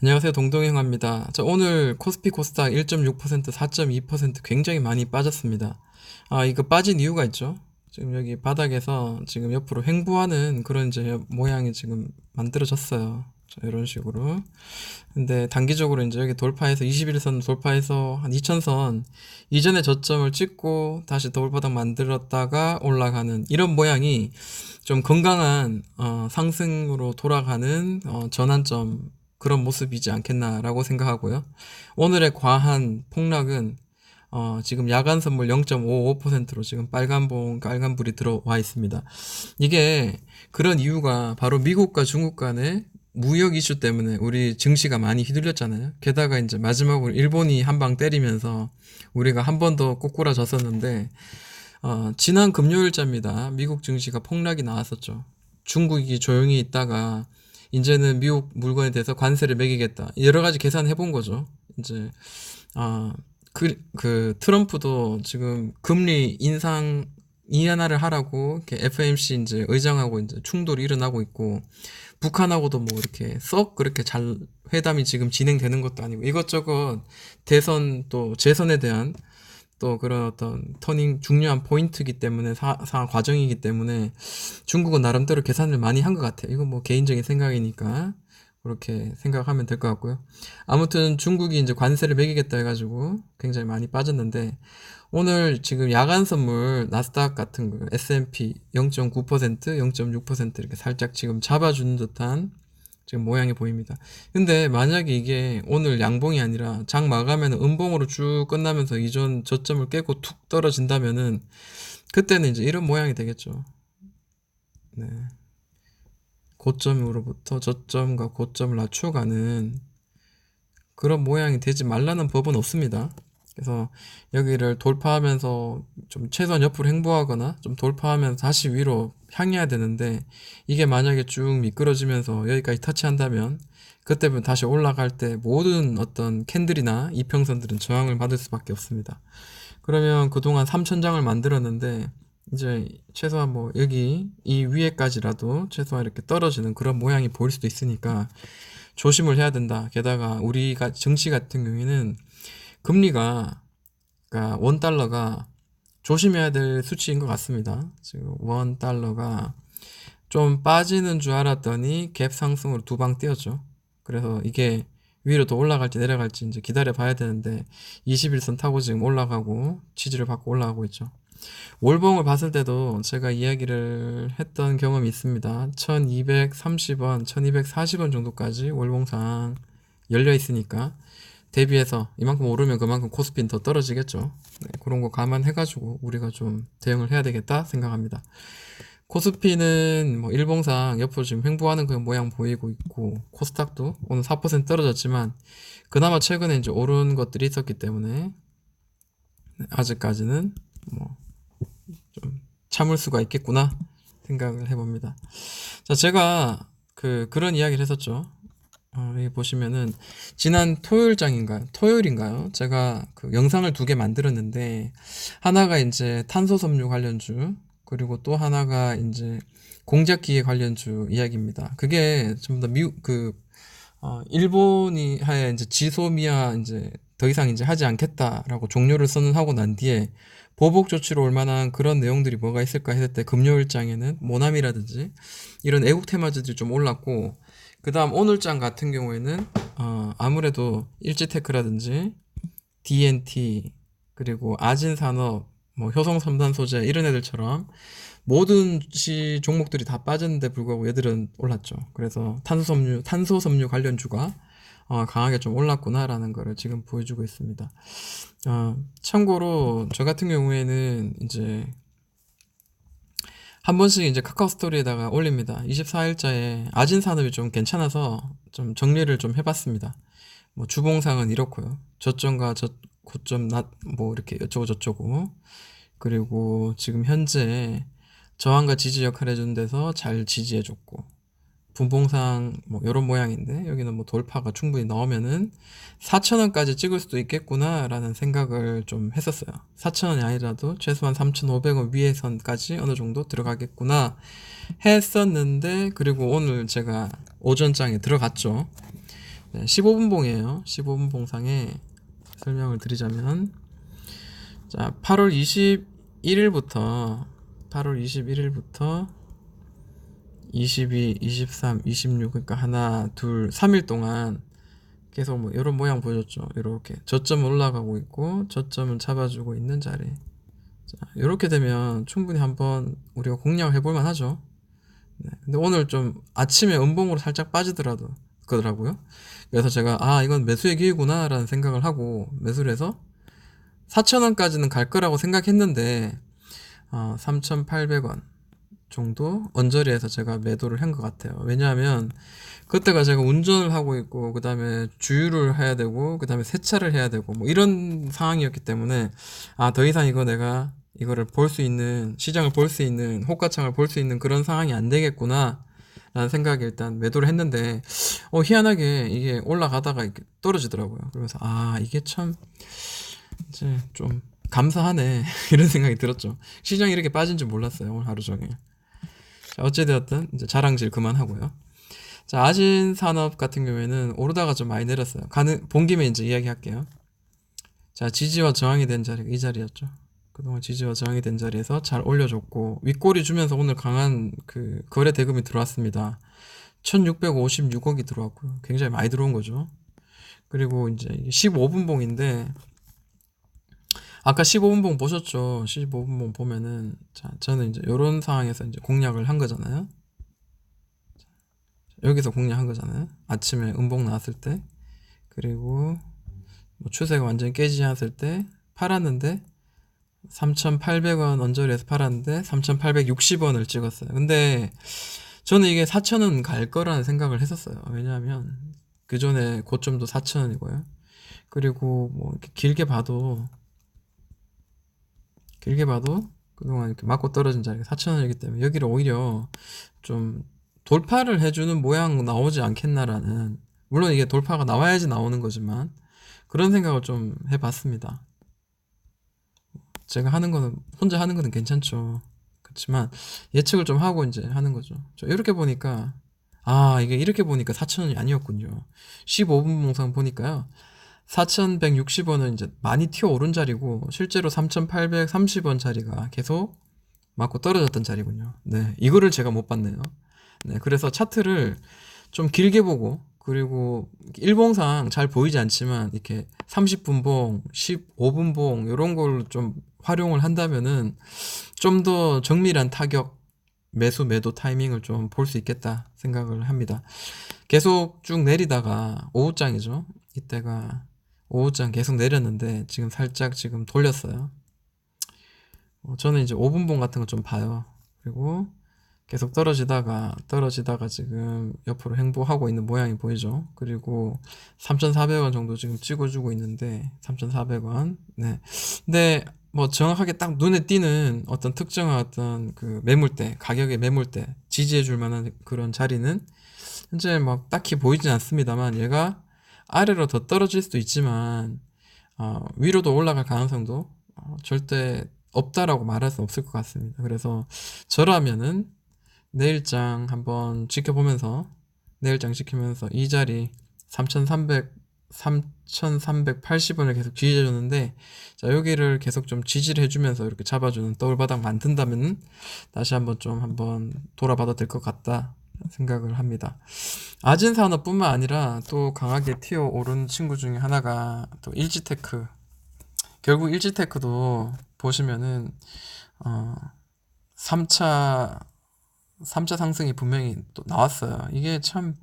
안녕하세요. 동동행화입니다. 자, 오늘 코스피 코스닥 1.6%, 4.2% 굉장히 많이 빠졌습니다. 이거 빠진 이유가 있죠. 지금 여기 바닥에서 지금 옆으로 횡보하는 그런 이제 모양이 지금 만들어졌어요. 자, 이런 식으로. 근데 단기적으로 이제 여기 돌파해서 21선 돌파해서 한 2000선 이전의 저점을 찍고 다시 돌바닥 만들었다가 올라가는 이런 모양이 좀 건강한 상승으로 돌아가는 전환점 그런 모습이지 않겠나라고 생각하고요. 오늘의 과한 폭락은 지금 야간 선물 0.55%로 지금 빨간불이 들어와 있습니다. 이게 그런 이유가 바로 미국과 중국 간의 무역 이슈 때문에 우리 증시가 많이 휘둘렸잖아요. 게다가 이제 마지막으로 일본이 한 방 때리면서 우리가 한 번 더 꼬꾸라졌었는데 지난 금요일자입니다. 미국 증시가 폭락이 나왔었죠. 중국이 조용히 있다가 이제는 미국 물건에 대해서 관세를 매기겠다. 여러 가지 계산해 본 거죠. 이제 아, 그 트럼프도 지금 금리 인하를 하라고 이렇게 FMC 이제 의장하고 이제 충돌이 일어나고 있고 북한하고도 뭐 이렇게 썩 그렇게 잘 회담이 지금 진행되는 것도 아니고 이것저것 대선 또 재선에 대한 또 그런 어떤 중요한 포인트이기 때문에 과정이기 때문에 중국은 나름대로 계산을 많이 한 것 같아요. 이건 뭐 개인적인 생각이니까 그렇게 생각하면 될 것 같고요. 아무튼 중국이 이제 관세를 매기겠다 해가지고 굉장히 많이 빠졌는데 오늘 지금 야간 선물 나스닥 같은 거 S&P 0.9%, 0.6% 이렇게 살짝 지금 잡아주는 듯한 지금 모양이 보입니다. 근데 만약에 이게 오늘 양봉이 아니라 장 마감에는 음봉으로 쭉 끝나면서 이전 저점을 깨고 툭 떨어진다면은 그때는 이제 이런 모양이 되겠죠. 네. 고점으로부터 저점과 고점을 낮춰가는 그런 모양이 되지 말라는 법은 없습니다. 그래서 여기를 돌파하면서 좀 최소한 옆으로 횡보하거나 좀 돌파하면서 다시 위로 향해야 되는데 이게 만약에 쭉 미끄러지면서 여기까지 터치한다면 그때부터 다시 올라갈 때 모든 어떤 캔들이나 이평선들은 저항을 받을 수밖에 없습니다. 그러면 그동안 3천장을 만들었는데 이제 최소한 뭐 여기 이 위에까지라도 최소한 이렇게 떨어지는 그런 모양이 보일 수도 있으니까 조심을 해야 된다. 게다가 우리가 증시 같은 경우에는 금리가 그러니까 원 달러가 조심해야 될 수치인 것 같습니다. 지금 원 달러가 좀 빠지는 줄 알았더니 갭 상승으로 두 방 뛰었죠. 그래서 이게 위로 더 올라갈지 내려갈지 이제 기다려 봐야 되는데 21선 타고 지금 올라가고 지지를 받고 올라가고 있죠. 월봉을 봤을 때도 제가 이야기를 했던 경험이 있습니다. 1230원, 1240원 정도까지 월봉상 열려 있으니까 대비해서 이만큼 오르면 그만큼 코스피는 더 떨어지겠죠. 네, 그런 거 감안해가지고 우리가 좀 대응을 해야 되겠다 생각합니다. 코스피는 뭐 일봉상 옆으로 지금 횡보하는 그 모양 보이고 있고 코스닥도 오늘 4% 떨어졌지만 그나마 최근에 이제 오른 것들이 있었기 때문에 아직까지는 뭐 좀 참을 수가 있겠구나 생각을 해봅니다. 자, 제가 그런 이야기를 했었죠. 여기 보시면은 지난 토요일인가요? 제가 그 영상을 두 개 만들었는데 하나가 이제 탄소섬유 관련주 그리고 또 하나가 이제 공작기계 관련주 이야기입니다. 그게 좀 더 일본이 하에 이제 지소미아 이제 더 이상 이제 하지 않겠다라고 종료를 선언하고 난 뒤에 보복 조치로 올 만한 그런 내용들이 뭐가 있을까 했을 때 금요일장에는 모나미라든지 이런 애국 테마주들이 좀 올랐고 그 다음 오늘장 같은 경우에는 아무래도 일지테크라든지 DNT 그리고 아진산업 뭐 효성첨단 소재 이런 애들처럼 모든 종목들이 다 빠졌는데 불구하고 얘들은 올랐죠. 그래서 탄소섬유 관련주가 강하게 좀 올랐구나라는 거를 지금 보여주고 있습니다. 참고로 저 같은 경우에는 이제 한 번씩 이제 카카오 스토리에다가 올립니다. 24일자에 아진 산업이 좀 괜찮아서 좀 정리를 좀 해봤습니다. 뭐 주봉상은 이렇고요. 저점과 고점 뭐 이렇게 어쩌고 저쩌고 그리고 지금 현재 저항과 지지 역할을 해주는 데서 잘 지지해줬고 분봉상 뭐 이런 모양인데 여기는 뭐 돌파가 충분히 나오면은 4,000원까지 찍을 수도 있겠구나 라는 생각을 좀 했었어요. 4,000원이 아니라도 최소한 3,500원 위에 선까지 어느 정도 들어가겠구나 했었는데 그리고 오늘 제가 오전장에 들어갔죠. 네, 15분 봉이에요. 15분 봉상에 설명을 드리자면, 자, 8월 21일부터 22, 23, 26, 그러니까 하나, 둘, 3일 동안 계속 뭐 이런 모양 보여줬죠. 이렇게 저점 올라가고 있고 저점은 잡아주고 있는 자리. 자, 이렇게 되면 충분히 한번 우리가 공략을 해볼 만하죠. 네, 근데 오늘 좀 아침에 음봉으로 살짝 빠지더라도 그러더라고요. 그래서 제가 이건 매수의 기회구나 라는 생각을 하고 매수를 해서 4,000원까지는 갈 거라고 생각했는데 3,800원 정도 언저리에서 제가 매도를 한 것 같아요. 왜냐하면 그때가 제가 운전을 하고 있고 그 다음에 주유를 해야 되고 그 다음에 세차를 해야 되고 뭐 이런 상황이었기 때문에 더 이상 내가 이거를 볼 수 있는, 시장을 볼 수 있는, 호가창을 볼 수 있는 그런 상황이 안 되겠구나 라는 생각에 일단 매도를 했는데 희한하게 이게 올라가다가 이렇게 떨어지더라고요. 그러면서 이게 참 이제 좀 감사하네 이런 생각이 들었죠. 시장이 이렇게 빠진 줄 몰랐어요, 오늘 하루 종일. 자, 어찌되었든 이제 자랑질 그만하고요. 자, 아진산업 같은 경우에는 오르다가 좀 많이 내렸어요. 본 김에 이제 이야기할게요. 자, 지지와 저항이 된 자리가 이 자리였죠. 그동안 지지와 저항이 된 자리에서 잘 올려줬고 윗꼬리 주면서 오늘 강한 그 거래 대금이 들어왔습니다. 1656억이 들어왔고요. 굉장히 많이 들어온 거죠. 그리고 이제 15분 봉인데 아까 15분 봉 보셨죠? 15분 봉 보면은 자, 저는 이제 이런 상황에서 이제 공략을 한 거잖아요. 여기서 공략한 거잖아요. 아침에 음봉 나왔을 때, 그리고 뭐 추세가 완전히 깨지지 않았을 때 팔았는데 3,800원 언저리에서 팔았는데 3,860원을 찍었어요. 근데 저는 이게 4,000원 갈 거라는 생각을 했었어요. 왜냐하면 그 전에 고점도 4,000원이고요. 그리고 뭐 이렇게 길게 봐도 그동안 이렇게 맞고 떨어진 자리가 4,000원이기 때문에 여기를 오히려 좀 돌파를 해주는 모양 나오지 않겠나라는, 물론 이게 돌파가 나와야지 나오는 거지만 그런 생각을 좀 해봤습니다. 제가 혼자 하는 거는 괜찮죠. 그렇지만 예측을 좀 하고 이제 하는 거죠. 이렇게 보니까 이게 이렇게 보니까 4,000원이 아니었군요. 15분 봉상 보니까요. 4,160원은 이제 많이 튀어 오른 자리고 실제로 3,830원 자리가 계속 맞고 떨어졌던 자리군요. 네, 이거를 제가 못 봤네요. 네, 그래서 차트를 좀 길게 보고, 그리고 일봉상 잘 보이지 않지만 이렇게 30분 봉, 15분 봉 이런 걸 좀 활용을 한다면은 좀 더 정밀한 타격, 매수 매도 타이밍을 좀 볼 수 있겠다 생각을 합니다. 계속 쭉 내리다가 오후장이죠. 이때가 오후장 계속 내렸는데 지금 살짝 지금 돌렸어요. 저는 이제 5분봉 같은 거 좀 봐요. 그리고 계속 떨어지다가 지금 옆으로 행보하고 있는 모양이 보이죠. 그리고 3,400원 정도 지금 찍어주고 있는데 3,400원. 네. 근데 뭐 정확하게 딱 눈에 띄는 어떤 특정한 어떤 그 매물대, 가격의 매물대, 지지해 줄 만한 그런 자리는 현재 막 딱히 보이진 않습니다만 얘가 아래로 더 떨어질 수도 있지만 위로도 올라갈 가능성도 절대 없다라고 말할 수 없을 것 같습니다. 그래서 저라면은 내일장 한번 지켜보면서 이 자리 3,380원을 계속 지지해줬는데, 자, 여기를 계속 좀 지지를 해주면서 이렇게 잡아주는 더블바닥 만든다면 다시 한번 돌아봐도 될 것 같다 생각을 합니다. 아진산업뿐만 아니라 또 강하게 튀어오른 친구 중에 하나가 또 일지테크. 결국 일지테크도 보시면은 3차 상승이 분명히 또 나왔어요. 이게 참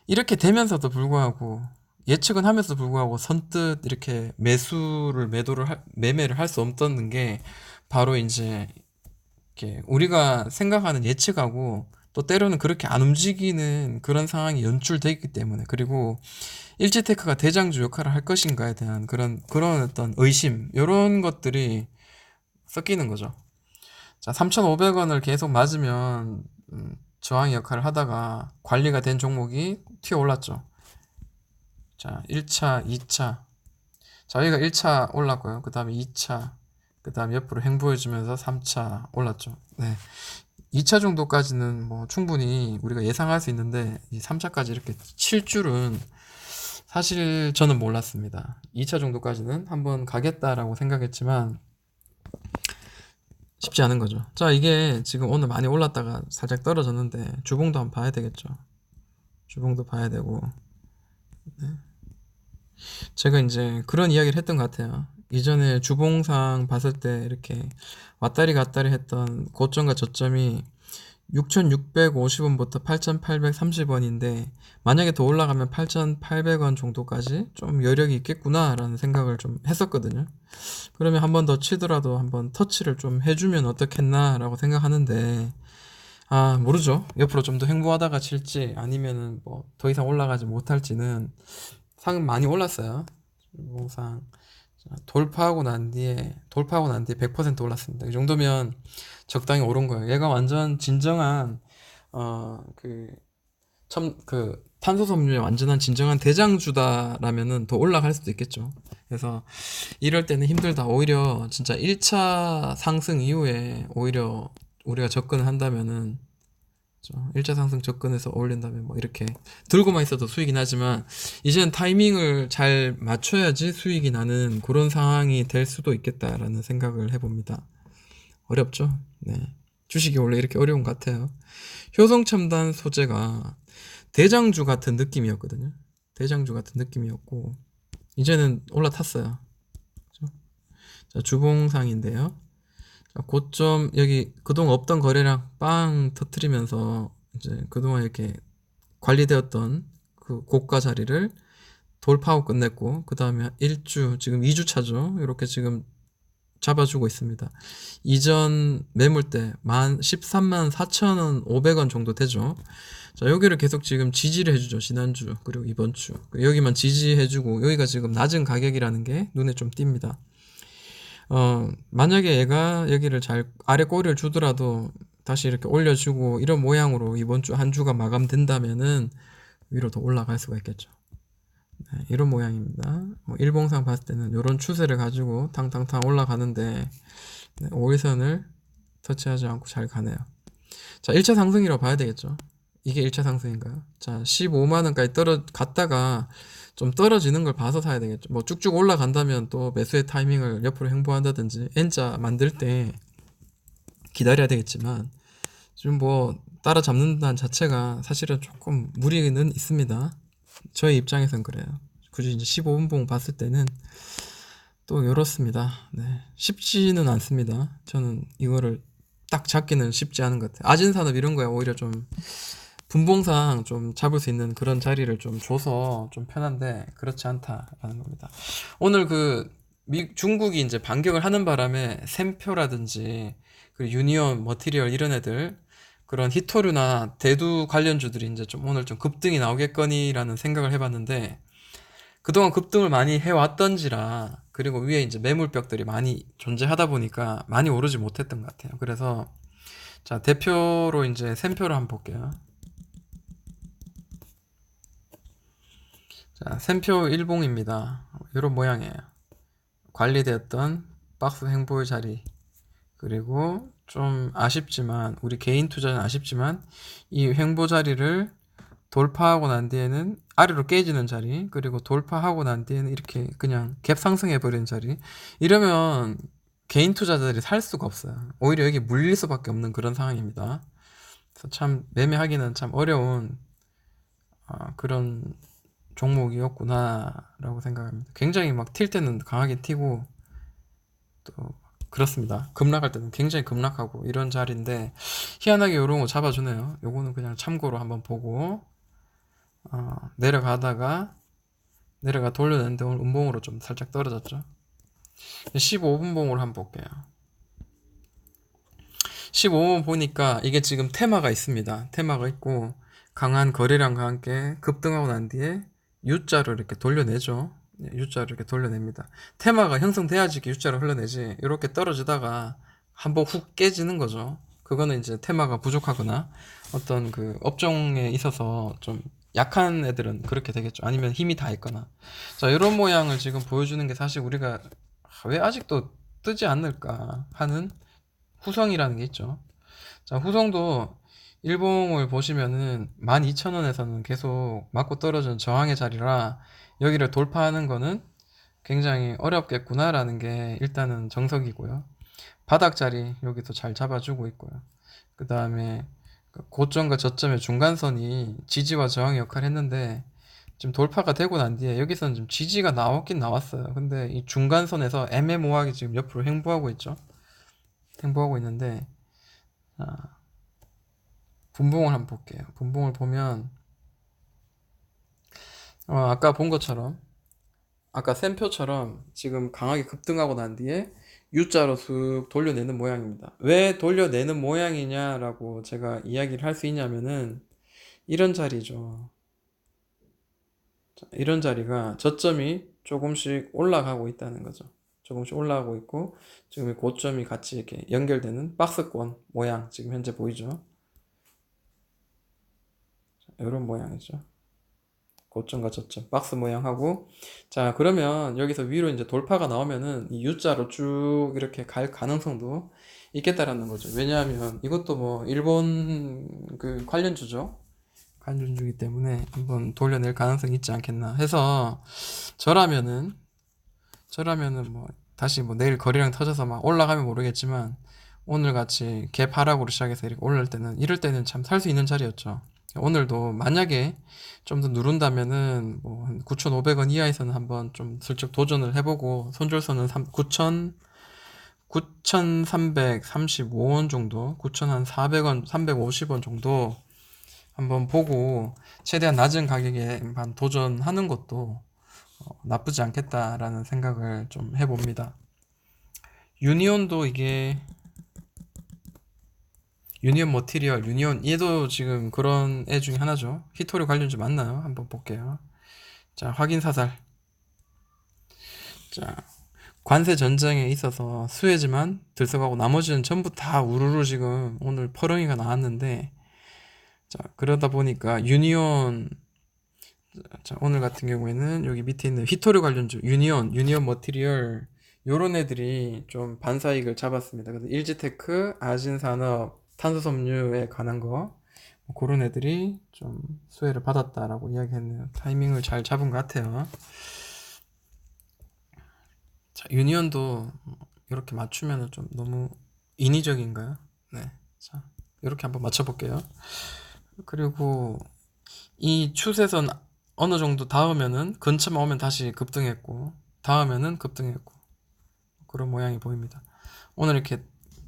이렇게 되면서도 불구하고, 예측은 하면서도 불구하고 선뜻 이렇게 매매를 할 수 없던 게 바로 이제 이렇게 우리가 생각하는 예측하고 또 때로는 그렇게 안 움직이는 그런 상황이 연출되기 때문에, 그리고 일지테크가 대장주 역할을 할 것인가에 대한 그런 어떤 의심, 이런 것들이 섞이는 거죠. 자, 3,500원을 계속 맞으면 저항 역할을 하다가 관리가 된 종목이 튀어 올랐죠. 자, 1차, 2차. 자, 여기가 1차 올랐고요. 그 다음에 2차, 그 다음에 옆으로 행보해주면서 3차 올랐죠. 네. 2차 정도까지는 뭐 충분히 우리가 예상할 수 있는데 이 3차까지 이렇게 칠 줄은 사실 저는 몰랐습니다. 2차 정도까지는 한번 가겠다라고 생각했지만 쉽지 않은 거죠. 자, 이게 지금 오늘 많이 올랐다가 살짝 떨어졌는데 주봉도 한번 봐야 되겠죠. 주봉도 봐야 되고. 제가 이제 그런 이야기를 했던 것 같아요. 이전에 주봉상 봤을 때 이렇게 왔다리 갔다리 했던 고점과 저점이 6,650원부터 8,830원인데 만약에 더 올라가면 8,800원 정도까지 좀 여력이 있겠구나라는 생각을 좀 했었거든요. 그러면 한 번 더 치더라도 한번 터치를 좀 해주면 어떻겠나라고 생각하는데 모르죠. 옆으로 좀 더 횡보하다가 칠지 아니면은 뭐 더 이상 올라가지 못할지는 상은 많이 올랐어요. 주봉상 돌파하고 난 뒤에 100% 올랐습니다. 이 정도면 적당히 오른 거예요. 얘가 완전 진정한 탄소섬유의 완전한 진정한 대장주다라면은 더 올라갈 수도 있겠죠. 그래서 이럴 때는 힘들다. 오히려 진짜 1차 상승 이후에 오히려 우리가 접근을 한다면은 1차 상승 접근해서 올린다면 뭐 이렇게 들고만 있어도 수익이 나지만 이제는 타이밍을 잘 맞춰야지 수익이 나는 그런 상황이 될 수도 있겠다라는 생각을 해봅니다. 어렵죠? 네. 주식이 원래 이렇게 어려운 것 같아요. 효성첨단 소재가 대장주 같은 느낌이었거든요. 대장주 같은 느낌이었고 이제는 올라탔어요. 그렇죠? 자, 주봉상인데요. 자, 고점 여기 그동안 없던 거래량 빵 터트리면서 이제 그동안 이렇게 관리되었던 그 고가 자리를 돌파하고 끝냈고 그 다음에 1주 지금 2주 차죠. 이렇게 지금 잡아주고 있습니다. 이전 매물대 13만 4,500원 정도 되죠. 자, 여기를 계속 지금 지지를 해주죠. 지난주 그리고 이번주 여기만 지지해주고 여기가 지금 낮은 가격이라는 게 눈에 좀 띕니다. 만약에 얘가 여기를 잘 아래 꼬리를 주더라도 다시 이렇게 올려주고 이런 모양으로 이번 주 한 주가 마감된다면은 위로 더 올라갈 수가 있겠죠. 네, 이런 모양입니다. 뭐 일봉상 봤을 때는 이런 추세를 가지고 탕탕탕 올라가는데 네, 5일선을 터치하지 않고 잘 가네요. 자, 1차 상승이라고 봐야 되겠죠. 이게 1차 상승인가요? 자, 15만원까지 갔다가 좀 떨어지는 걸 봐서 사야 되겠죠. 뭐 쭉쭉 올라간다면 또 매수의 타이밍을 옆으로 횡보한다든지 N자 만들 때 기다려야 되겠지만 지금 뭐 따라잡는다는 자체가 사실은 조금 무리는 있습니다. 저희 입장에선 그래요. 굳이 이제 15분봉 봤을 때는 또 이렇습니다. 네, 쉽지는 않습니다. 저는 이거를 딱 잡기는 쉽지 않은 것 같아요. 아진산업 이런 거야 오히려 좀 분봉상 좀 잡을 수 있는 그런 자리를 좀 줘서 좀 편한데 그렇지 않다라는 겁니다. 오늘 중국이 이제 반격을 하는 바람에 샘표라든지 그 유니온 머티리얼 이런 애들 그런 히토류나 대두 관련주들이 이제 좀 오늘 좀 급등이 나오겠거니라는 생각을 해봤는데 그동안 급등을 많이 해왔던지라 그리고 위에 이제 매물벽들이 많이 존재하다 보니까 많이 오르지 못했던 것 같아요. 그래서 자, 대표로 이제 샘표를 한번 볼게요. 자, 샘표 일봉입니다. 이런 모양이에요. 관리되었던 박스 횡보의 자리 그리고 좀 아쉽지만 우리 개인 투자는 아쉽지만 이 횡보 자리를 돌파하고 난 뒤에는 아래로 깨지는 자리 그리고 돌파하고 난 뒤에는 이렇게 그냥 갭 상승해 버리는 자리 이러면 개인 투자자들이 살 수가 없어요. 오히려 여기 물릴 수밖에 없는 그런 상황입니다. 그래서 참 매매하기는 참 어려운 그런 종목이었구나 라고 생각합니다. 굉장히 막 튈 때는 강하게 튀고 또 그렇습니다. 급락할 때는 굉장히 급락하고 이런 자리인데 희한하게 이런 거 잡아주네요. 요거는 그냥 참고로 한번 보고 내려가 돌려냈는데 오늘 음봉으로 좀 살짝 떨어졌죠. 15분 봉으로 한번 볼게요. 15분 보니까 이게 지금 테마가 있습니다. 테마가 있고 강한 거래량과 함께 급등하고 난 뒤에 U자로 이렇게 돌려내죠. U자로 이렇게 돌려냅니다. 테마가 형성돼야지 이렇게 U자로 흘러내지 이렇게 떨어지다가 한번 훅 깨지는 거죠. 그거는 이제 테마가 부족하거나 어떤 그 업종에 있어서 좀 약한 애들은 그렇게 되겠죠. 아니면 힘이 다 있거나. 자, 이런 모양을 지금 보여주는 게 사실 우리가 왜 아직도 뜨지 않을까 하는 후성이라는 게 있죠. 자, 후성도 일봉을 보시면은 12,000원에서는 계속 맞고 떨어지는 저항의 자리라 여기를 돌파하는 거는 굉장히 어렵겠구나라는 게 일단은 정석이고요. 바닥 자리 여기서 잘 잡아주고 있고요. 그 다음에 고점과 저점의 중간선이 지지와 저항의 역할을 했는데 지금 돌파가 되고 난 뒤에 여기서는 좀 지지가 나왔긴 나왔어요. 근데 이 중간선에서 애매모호하게 지금 옆으로 횡보하고 있죠. 횡보하고 있는데 분봉을 한번 볼게요. 분봉을 보면 아까 본 것처럼 아까 샘표처럼 지금 강하게 급등하고 난 뒤에 U자로 쑥 돌려내는 모양입니다. 왜 돌려내는 모양이냐라고 제가 이야기를 할 수 있냐면은 이런 자리죠. 이런 자리가 저점이 조금씩 올라가고 있다는 거죠. 조금씩 올라가고 있고 지금 고점이 같이 이렇게 연결되는 박스권 모양 지금 현재 보이죠? 이런 모양이죠. 고점과 저점 박스 모양하고 자 그러면 여기서 위로 이제 돌파가 나오면은 이 U자로 쭉 이렇게 갈 가능성도 있겠다라는 거죠. 왜냐하면 이것도 뭐 일본 그 관련주죠. 관련주기 때문에 한번 돌려낼 가능성이 있지 않겠나 해서 저라면은 뭐 다시 뭐 내일 거래량 터져서 막 올라가면 모르겠지만 오늘 같이 갭 하락으로 시작해서 이렇게 올릴 때는 이럴 때는 참 살 수 있는 자리였죠. 오늘도 만약에 좀 더 누른다면은 뭐 9,500원 이하에서는 한번 좀 슬쩍 도전을 해보고 손절선은 9,335원 정도, 9,400원, 350원 정도 한번 보고 최대한 낮은 가격에 한 도전하는 것도 나쁘지 않겠다라는 생각을 좀 해봅니다. 유니온도 이게 유니온 머티리얼, 유니온 얘도 지금 그런 애 중에 하나죠. 히토리 관련주 맞나요? 한번 볼게요. 자, 확인 사살. 자, 관세 전쟁에 있어서 수혜지만 들썩하고 나머지는 전부 다 우르르 지금 오늘 퍼렁이가 나왔는데 자, 그러다 보니까 유니온 자, 오늘 같은 경우에는 여기 밑에 있는 히토리 관련주 유니온 머티리얼 요런 애들이 좀 반사익을 잡았습니다. 그래서 일지테크, 아진산업, 탄소섬유에 관한 거 그런 애들이 좀 수혜를 받았다라고 이야기했네요. 타이밍을 잘 잡은 것 같아요. 자, 유니온도 이렇게 맞추면 좀 너무 인위적인가요? 네. 자, 이렇게 한번 맞춰볼게요. 그리고 이 추세선 어느 정도 닿으면은 근처만 오면 다시 급등했고 닿으면은 급등했고 그런 모양이 보입니다. 오늘 이렇게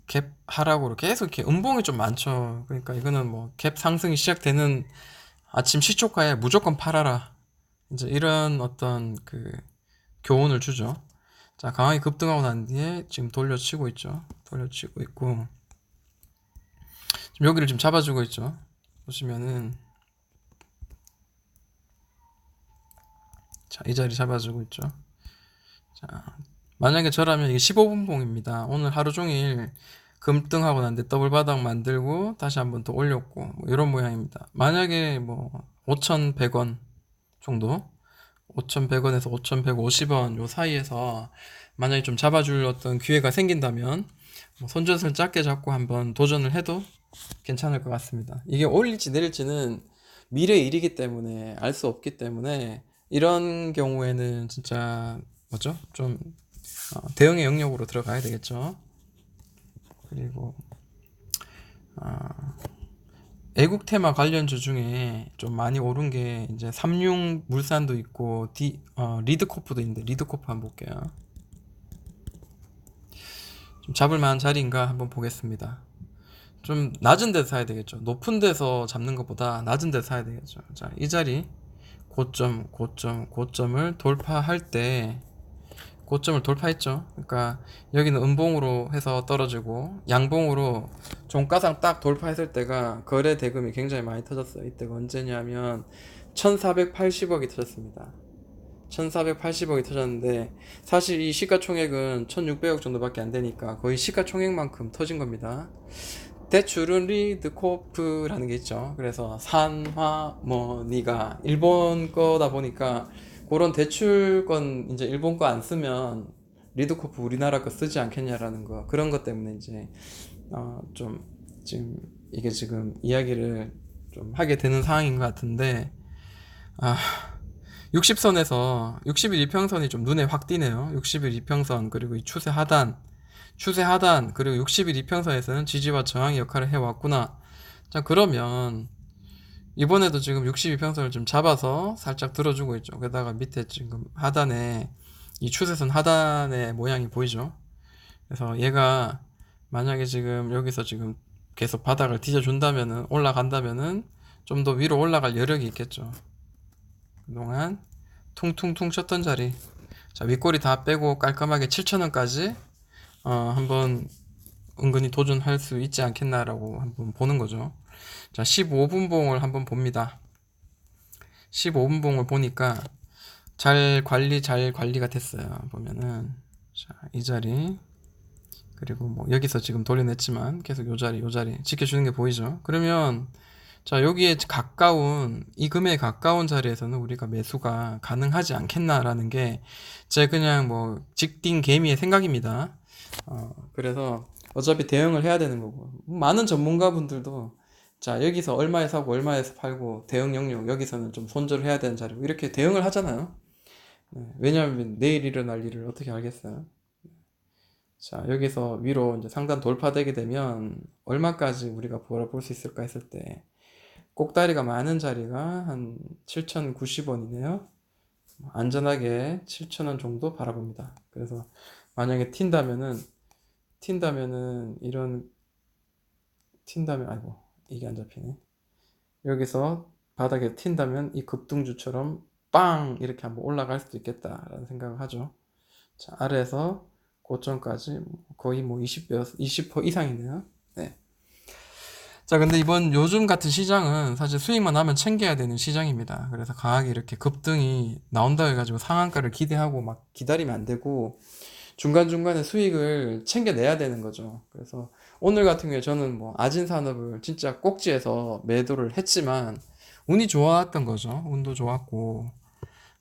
갭 하락으로 계속 이렇게 음봉이 좀 많죠. 그러니까 이거는 뭐 갭 상승이 시작되는 아침 시초가에 무조건 팔아라. 이제 이런 어떤 그 교훈을 주죠. 자, 강하게 급등하고 난 뒤에 지금 돌려치고 있죠. 돌려치고 있고 지금 여기를 지금 잡아주고 있죠. 보시면은 자, 이 자리 잡아주고 있죠. 자, 만약에 저라면 이게 15분봉입니다. 오늘 하루 종일 급등하고 난 뒤에 더블 바닥 만들고 다시 한번 더 올렸고 뭐 이런 모양입니다. 만약에 뭐 5,100원 정도 5,100원에서 5,150원 요 사이에서 만약에 좀 잡아줄 어떤 기회가 생긴다면 뭐 손절을 작게 잡고 한번 도전을 해도 괜찮을 것 같습니다. 이게 올릴지 내릴지는 미래의 일이기 때문에 알 수 없기 때문에 이런 경우에는 진짜 뭐죠? 좀 대응의 영역으로 들어가야 되겠죠. 그리고 애국 테마 관련주 중에 좀 많이 오른 게 이제 삼융물산도 있고 리드코프도 있는데 리드코프 한번 볼게요. 좀 잡을 만한 자리인가 한번 보겠습니다. 좀 낮은 데서 사야 되겠죠. 높은 데서 잡는 것보다 낮은 데서 사야 되겠죠. 자, 이 자리 고점을 돌파할 때 고점을 돌파했죠. 그러니까 여기는 음봉으로 해서 떨어지고 양봉으로 종가상 딱 돌파했을 때가 거래 대금이 굉장히 많이 터졌어요. 이때가 언제냐면 1480억이 터졌습니다. 1480억이 터졌는데 사실 이 시가총액은 1600억 정도밖에 안 되니까 거의 시가총액만큼 터진 겁니다. 대출은 리드코프라는 게 있죠. 그래서 산화머니가 일본 거다 보니까 그런 대출권 이제 일본 거 안 쓰면 리드코프 우리나라 거 쓰지 않겠냐라는 거 그런 것 때문에 이제 좀 지금 이게 지금 이야기를 좀 하게 되는 상황인 것 같은데, 아, 60선에서 60일 이평선이 좀 눈에 확 띄네요. 60일 이평선, 그리고 이 추세 하단, 그리고 60일 이평선에서는 지지와 저항의 역할을 해왔구나. 자, 그러면 이번에도 지금 62평선을 좀 잡아서 살짝 들어주고 있죠. 게다가 밑에 지금 하단에 이 추세선 하단의 모양이 보이죠. 그래서 얘가 만약에 지금 여기서 지금 계속 바닥을 뒤져준다면은, 올라간다면은 좀 더 위로 올라갈 여력이 있겠죠. 그동안 퉁퉁퉁 쳤던 자리, 자, 윗꼬리 다 빼고 깔끔하게 7,000원까지 한번 은근히 도전할 수 있지 않겠나라고 한번 보는 거죠. 자, 15분 봉을 한번 봅니다. 15분 봉을 보니까 잘 관리가 됐어요. 보면은, 자, 이 자리, 그리고 뭐 여기서 지금 돌려냈지만 계속 요 자리 지켜주는 게 보이죠. 그러면 자, 여기에 가까운, 이 금액에 가까운 자리에서는 우리가 매수가 가능하지 않겠나라는 게 제 그냥 뭐 직딩 개미의 생각입니다. 그래서 어차피 대응을 해야 되는 거고, 많은 전문가분들도 자, 여기서 얼마에 사고 얼마에서 팔고 대응 영역 여기서는 좀 손절을 해야 되는 자리고 이렇게 대응을 하잖아요. 네, 왜냐하면 내일 일어날 일을 어떻게 알겠어요. 자, 여기서 위로 이제 상단 돌파되게 되면 얼마까지 우리가 벌어볼 수 있을까 했을 때 꼭다리가 많은 자리가 한 7,090원이네요. 안전하게 7,000원 정도 바라봅니다. 그래서 만약에 튄다면은 이런, 튄다면, 아이고, 이게 안 잡히네. 여기서 바닥에 튄다면 이 급등주처럼 빵! 이렇게 한번 올라갈 수도 있겠다라는 생각을 하죠. 자, 아래에서 고점까지 거의 뭐 20% 이상이네요. 네. 자, 근데 이번 요즘 같은 시장은 사실 수익만 하면 챙겨야 되는 시장입니다. 그래서 강하게 이렇게 급등이 나온다 해가지고 상한가를 기대하고 막 기다리면 안 되고 중간중간에 수익을 챙겨내야 되는 거죠. 그래서 오늘 같은 경우에 저는 뭐 아진산업을 진짜 꼭지에서 매도를 했지만 운이 좋았던 거죠. 운도 좋았고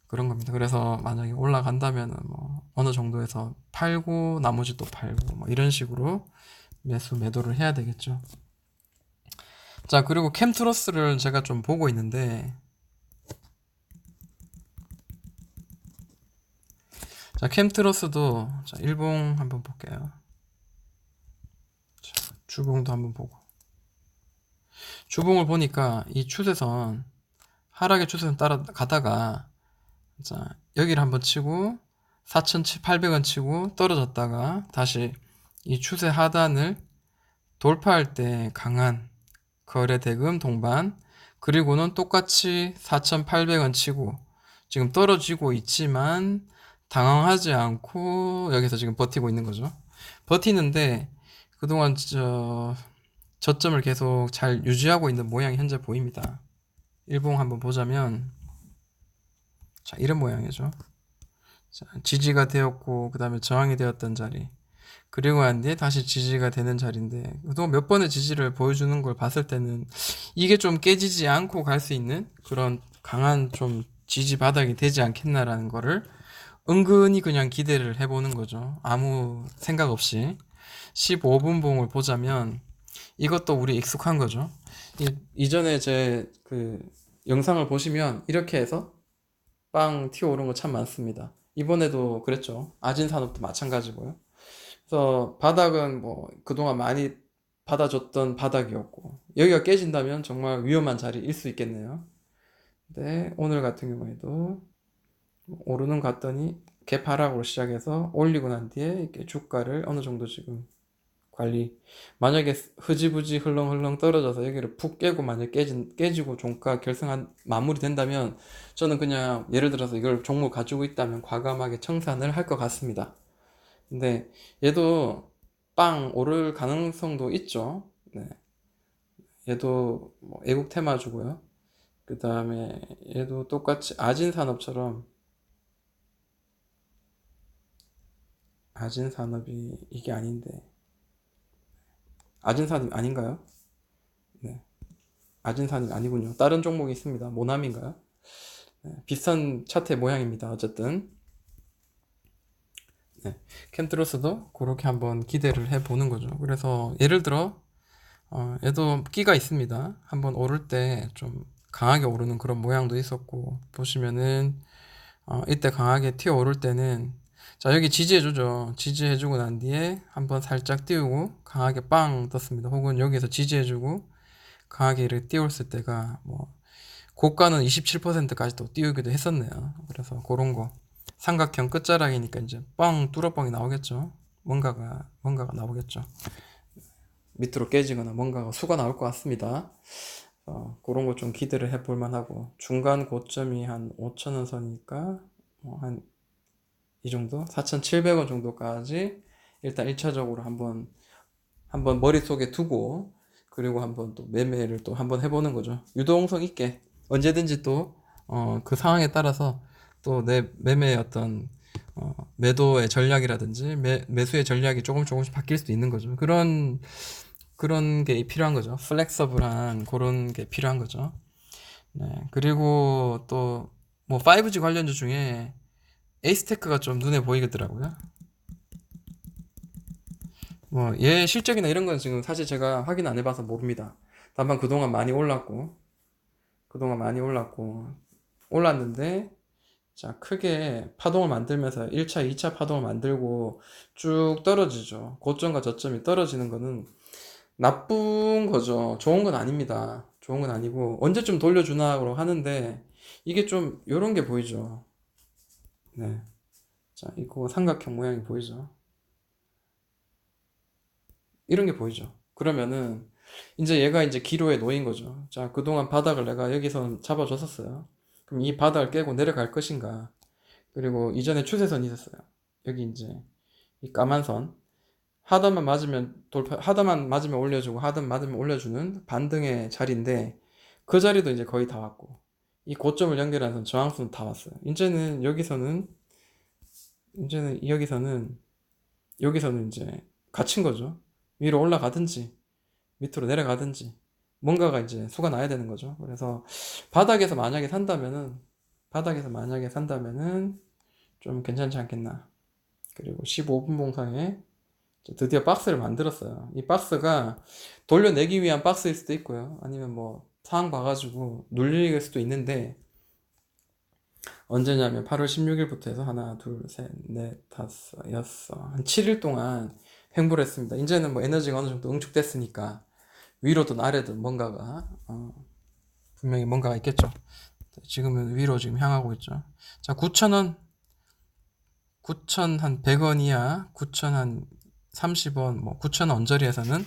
그런 겁니다. 그래서 만약에 올라간다면은 뭐 어느 정도에서 팔고 나머지 또 팔고 뭐 이런 식으로 매도를 해야 되겠죠. 자, 그리고 캠트로스를 제가 좀 보고 있는데, 자, 캠트로스도, 자, 일봉 한번 볼게요. 자, 주봉도 한번 보고. 주봉을 보니까 이 추세선, 하락의 추세선 따라가다가, 자, 여기를 한번 치고, 4,800원 치고 떨어졌다가, 다시 이 추세 하단을 돌파할 때 강한 거래 대금 동반, 그리고는 똑같이 4,800원 치고 지금 떨어지고 있지만 당황하지 않고 여기서 지금 버티고 있는 거죠. 버티는데 그동안 저점을 계속 잘 유지하고 있는 모양이 현재 보입니다. 일봉 한번 보자면, 자, 이런 모양이죠. 자, 지지가 되었고 그 다음에 저항이 되었던 자리, 그리고 난 뒤에 다시 지지가 되는 자리인데 그동안 몇 번의 지지를 보여주는 걸 봤을 때는 이게 좀 깨지지 않고 갈 수 있는 그런 강한 좀 지지 바닥이 되지 않겠나라는 거를 은근히 그냥 기대를 해보는 거죠. 아무 생각 없이 15분 봉을 보자면 이것도 우리 익숙한 거죠. 이전에 제 그 영상을 보시면 이렇게 해서 빵 튀어오른 거 참 많습니다. 이번에도 그랬죠. 아진산업도 마찬가지고요. 그래서 바닥은 뭐 그동안 많이 받아줬던 바닥이었고 여기가 깨진다면 정말 위험한 자리일 수 있겠네요. 근데 오늘 같은 경우에도 오르는 갔더니 개파락으로 시작해서 올리고 난 뒤에 이렇게 주가를 어느 정도 지금 관리, 만약에 흐지부지 흘렁흘렁 떨어져서 여기를 푹 깨고 만약 깨지고 종가 결승한 마무리 된다면 저는 그냥 예를 들어서 이걸 종목 가지고 있다면 과감하게 청산을 할 것 같습니다. 근데 얘도 빵 오를 가능성도 있죠. 네. 얘도 뭐 애국 테마주고요. 그 다음에 얘도 똑같이 아진산업처럼, 아진산업이 이게 아닌데, 아진산업이 아닌가요? 네. 아진산업이 아니군요. 다른 종목이 있습니다. 모남인가요? 네. 비슷한 차트의 모양입니다. 어쨌든 네. 캠트로스도 그렇게 한번 기대를 해보는 거죠. 그래서 예를 들어 얘도 끼가 있습니다. 한번 오를 때 좀 강하게 오르는 그런 모양도 있었고, 보시면은 이때 강하게 튀어 오를 때는, 자, 여기 지지해주죠. 지지해주고 난 뒤에 한번 살짝 띄우고 강하게 빵 떴습니다. 혹은 여기서 지지해주고 강하게 이렇게 띄웠을 때가 뭐 고가는 27%까지도 띄우기도 했었네요. 그래서 그런 거 삼각형 끝자락이니까 이제 뻥 뚫어뻥이 나오겠죠. 뭔가가 나오겠죠. 밑으로 깨지거나 뭔가가 수가 나올 것 같습니다. 그런 거 좀 기대를 해볼 만하고, 중간 고점이 한 5,000원 선이니까 한 이 정도 4,700원 정도까지 일단 1차적으로 한번 머릿속에 두고, 그리고 한번 또 매매를 또 한번 해보는 거죠. 유동성 있게 언제든지 또 그 상황에 따라서 또 내 매매의 어떤 매도의 전략이라든지 매수의 전략이 조금씩 바뀔 수도 있는 거죠. 그런 게 필요한 거죠. 플렉서블한 그런 게 필요한 거죠. 네. 그리고 또 뭐 5G 관련주 중에 에이스테크가 좀 눈에 보이더라고요. 뭐 얘 실적이나 이런 건 지금 사실 제가 확인 안 해봐서 모릅니다. 다만 그동안 많이 올랐는데, 자, 크게 파동을 만들면서 1차, 2차 파동을 만들고 쭉 떨어지죠. 고점과 저점이 떨어지는 거는 나쁜 거죠. 좋은 건 아닙니다. 좋은 건 아니고 언제쯤 돌려주나로 하는데, 이게 좀 요런 게 보이죠. 네. 자, 이거 삼각형 모양이 보이죠. 이런 게 보이죠. 그러면은 이제 얘가 이제 기로에 놓인 거죠. 자, 그동안 바닥을 내가 여기서 잡아줬었어요. 그럼 이 바닥을 깨고 내려갈 것인가? 그리고 이전에 추세선이 있었어요. 여기 이제 이 까만 선. 하단만 맞으면 올려주고, 하단 맞으면 올려주는 반등의 자리인데, 그 자리도 이제 거의 다 왔고, 이 고점을 연결하는 저항선은 다 왔어요. 여기서는 이제 갇힌 거죠. 위로 올라가든지 밑으로 내려가든지 뭔가가 이제 수가 나야 되는 거죠. 그래서 바닥에서 만약에 산다면은 좀 괜찮지 않겠나. 그리고 15분 봉상에 드디어 박스를 만들었어요. 이 박스가 돌려내기 위한 박스일 수도 있고요. 아니면 뭐 상황 봐가지고 눌릴 수도 있는데, 언제냐면 8월 16일부터 해서 하나, 둘, 셋, 넷, 다섯, 여섯, 한 7일 동안 횡보를 했습니다. 이제는 뭐 에너지가 어느 정도 응축됐으니까 위로든 아래든 분명히 뭔가가 있겠죠. 지금은 위로 지금 향하고 있죠. 자, 9,000원, 9,000 한 100원 이하, 9,000 한 30원, 뭐 9,000원 언저리에서는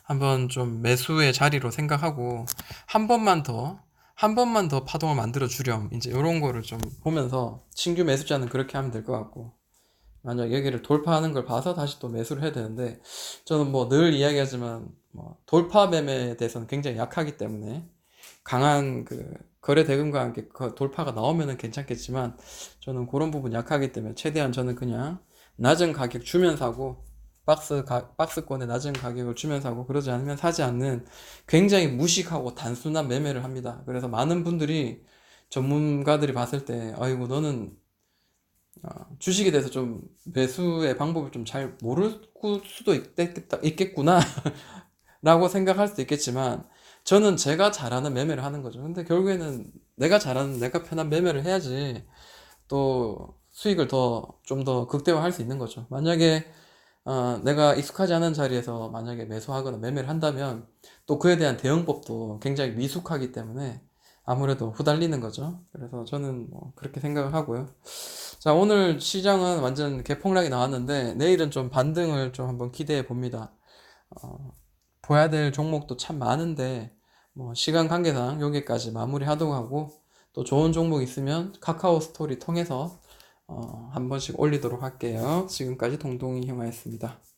한번 좀 매수의 자리로 생각하고, 한 번만 더 파동을 만들어 주렴. 이제 이런 거를 좀 보면서, 신규 매수자는 그렇게 하면 될 것 같고, 만약 여기를 돌파하는 걸 봐서 다시 또 매수를 해야 되는데, 저는 뭐 늘 이야기하지만 뭐 돌파 매매에 대해서는 굉장히 약하기 때문에, 강한 그 거래 대금과 함께 그 돌파가 나오면은 괜찮겠지만, 저는 그런 부분 약하기 때문에 최대한 저는 그냥 낮은 가격 주면 사고, 박스권에 낮은 가격을 주면 사고, 그러지 않으면 사지 않는 굉장히 무식하고 단순한 매매를 합니다. 그래서 많은 분들이, 전문가들이 봤을 때, 아이고 너는 주식에 대해서 좀 매수의 방법을 좀 잘 모를 수도 있겠구나 라고 생각할 수도 있겠지만, 저는 제가 잘하는 매매를 하는 거죠. 근데 결국에는 내가 편한 매매를 해야지 또 수익을 좀 더 극대화할 수 있는 거죠. 만약에 내가 익숙하지 않은 자리에서 만약에 매수하거나 매매를 한다면, 또 그에 대한 대응법도 굉장히 미숙하기 때문에 아무래도 후달리는 거죠. 그래서 저는 뭐 그렇게 생각을 하고요. 자, 오늘 시장은 완전 개폭락이 나왔는데, 내일은 좀 반등을 좀 한번 기대해 봅니다. 보야 될 종목도 참 많은데, 뭐 시간 관계상 여기까지 마무리하도록 하고, 또 좋은 종목 있으면 카카오 스토리 통해서 한 번씩 올리도록 할게요. 지금까지 동동이 형아였습니다.